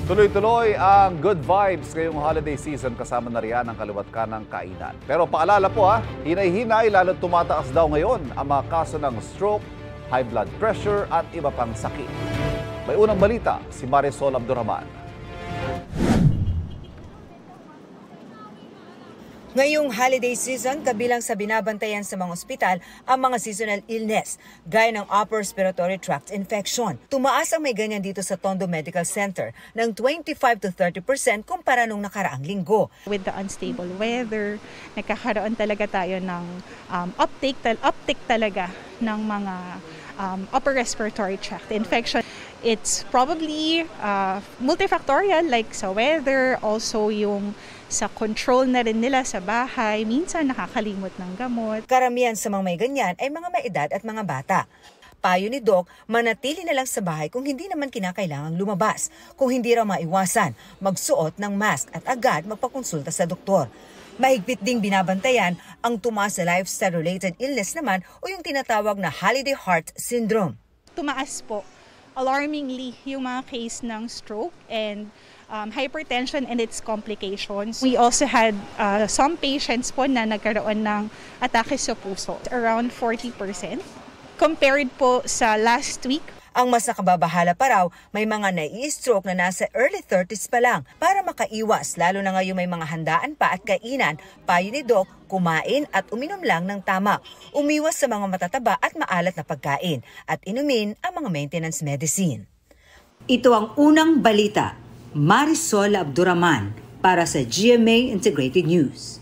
Tuloy-tuloy ang good vibes ngayong holiday season kasama na riyan ang kaluwat ka ng kainan. Pero paalala po hinay-hinay lalo tumataas daw ngayon ang mga kaso ng stroke, high blood pressure at iba pang sakit. May unang balita si Marisol Abdurrahman. Ngayong holiday season, kabilang sa binabantayan sa mga ospital ang mga seasonal illness, gaya ng upper respiratory tract infection. Tumaas ang may ganyan dito sa Tondo Medical Center ng 25 to 30% kumpara nung nakaraang linggo. With the unstable weather, nagkakaroon talaga tayo ng uptick talaga ng mga upper respiratory tract infection. It's probably multifactorial, like sa weather, also yung sa control na rin nila sa bahay, minsan nakakalimot ng gamot. Karamihan sa mga may ganyan ay mga may edad at mga bata. Payo ni Doc, manatili na lang sa bahay kung hindi naman kinakailangang lumabas. Kung hindi raw maiwasan, magsuot ng mask at agad magpakonsulta sa doktor. Mahigpit ding binabantayan ang tumaas na lifestyle-related illness naman o yung tinatawag na holiday heart syndrome. Tumaas po, alarmingly, yung mga case ng stroke and hypertension and its complications. We also had some patients po na nagkaroon ng atake sa puso, around 40%. Compared po sa last week, ang mas nakababahala pa raw, may mga nai-stroke na nasa early 30s pa lang. Para makaiwas, lalo na ngayon may mga handaan pa at kainan, payo ni Doc, kumain at uminom lang ng tama. Umiwas sa mga matataba at maalat na pagkain at inumin ang mga maintenance medicine. Ito ang unang balita. Marisol Abdurrahman para sa GMA Integrated News.